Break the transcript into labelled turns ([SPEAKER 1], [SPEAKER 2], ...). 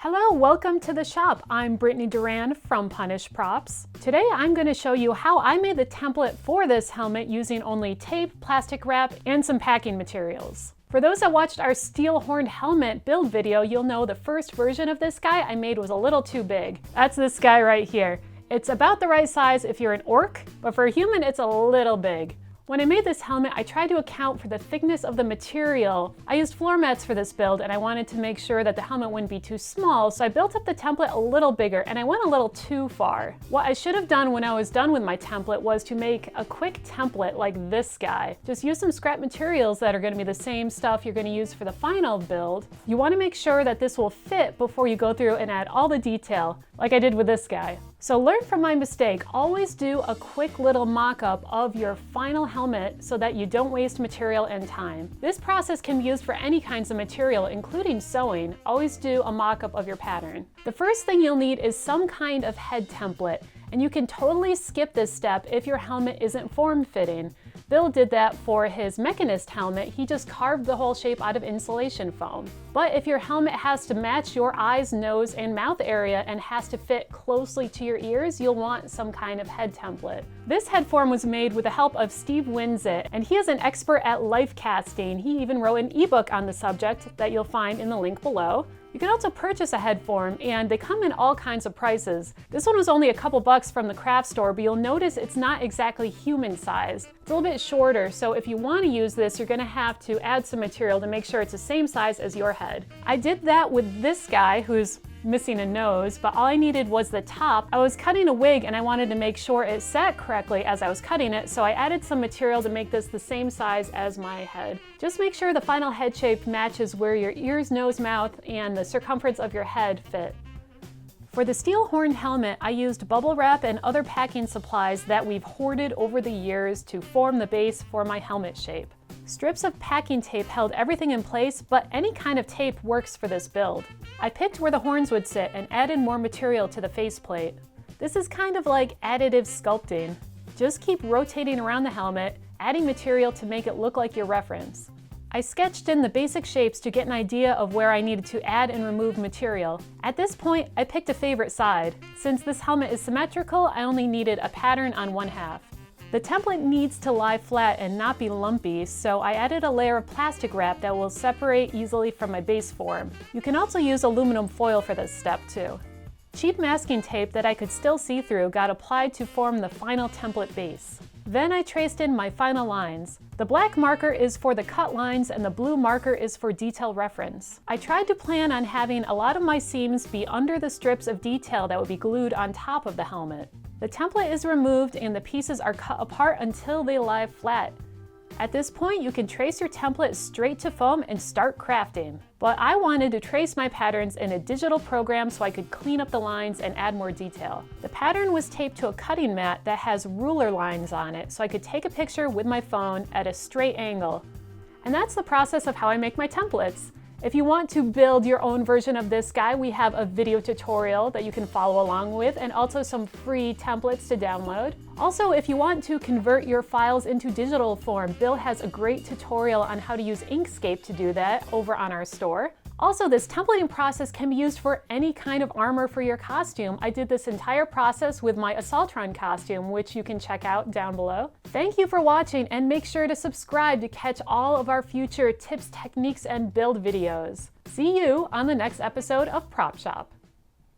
[SPEAKER 1] Hello, welcome to the shop. I'm Brittany Duran from Punish Props. Today I'm going to show you how I made the template for this helmet using only tape, plastic wrap, and some packing materials. For those that watched our steel horned helmet build video, you'll know the first version of this guy I made was a little too big. That's this guy right here. It's about the right size if you're an orc, but for a human it's a little big. When I made this helmet, I tried to account for the thickness of the material. I used floor mats for this build, and I wanted to make sure that the helmet wouldn't be too small, so I built up the template a little bigger, and I went a little too far. What I should have done when I was done with my template was to make a quick template like this guy. Just use some scrap materials that are going to be the same stuff you're going to use for the final build. You want to make sure that this will fit before you go through and add all the detail, like I did with this guy. So learn from my mistake. Always do a quick little mock-up of your final helmet so that you don't waste material and time. This process can be used for any kinds of material, including sewing. Always do a mock-up of your pattern. The first thing you'll need is some kind of head template, and you can totally skip this step if your helmet isn't form-fitting. Bill did that for his Mechanist helmet. He just carved the whole shape out of insulation foam. But if your helmet has to match your eyes, nose, and mouth area and has to fit closely to your ears, you'll want some kind of head template. This head form was made with the help of Steve Winsett, and he is an expert at life casting. He even wrote an ebook on the subject that you'll find in the link below. You can also purchase a head form, and they come in all kinds of prices. This one was only a couple bucks from the craft store, but you'll notice it's not exactly human sized. It's a little bit shorter, so if you want to use this, you're going to have to add some material to make sure it's the same size as your head. I did that with this guy who's missing a nose, but all I needed was the top. I was cutting a wig and I wanted to make sure it sat correctly as I was cutting it, so I added some material to make this the same size as my head. Just make sure the final head shape matches where your ears, nose, mouth, and the circumference of your head fit. For the steel horned helmet, I used bubble wrap and other packing supplies that we've hoarded over the years to form the base for my helmet shape. Strips of packing tape held everything in place, but any kind of tape works for this build. I picked where the horns would sit and added more material to the faceplate. This is kind of like additive sculpting. Just keep rotating around the helmet, adding material to make it look like your reference. I sketched in the basic shapes to get an idea of where I needed to add and remove material. At this point, I picked a favorite side. Since this helmet is symmetrical, I only needed a pattern on one half. The template needs to lie flat and not be lumpy, so I added a layer of plastic wrap that will separate easily from my base form. You can also use aluminum foil for this step too. Cheap masking tape that I could still see through got applied to form the final template base. Then I traced in my final lines. The black marker is for the cut lines and the blue marker is for detail reference. I tried to plan on having a lot of my seams be under the strips of detail that would be glued on top of the helmet. The template is removed and the pieces are cut apart until they lie flat. At this point, you can trace your template straight to foam and start crafting. But I wanted to trace my patterns in a digital program so I could clean up the lines and add more detail. The pattern was taped to a cutting mat that has ruler lines on it, so I could take a picture with my phone at a straight angle. And that's the process of how I make my templates. If you want to build your own version of this guy, we have a video tutorial that you can follow along with, and also some free templates to download. Also, if you want to convert your files into digital form, Bill has a great tutorial on how to use Inkscape to do that over on our store. Also, this templating process can be used for any kind of armor for your costume. I did this entire process with my Assaultron costume, which you can check out down below. Thank you for watching, and make sure to subscribe to catch all of our future tips, techniques, and build videos. See you on the next episode of Prop Shop.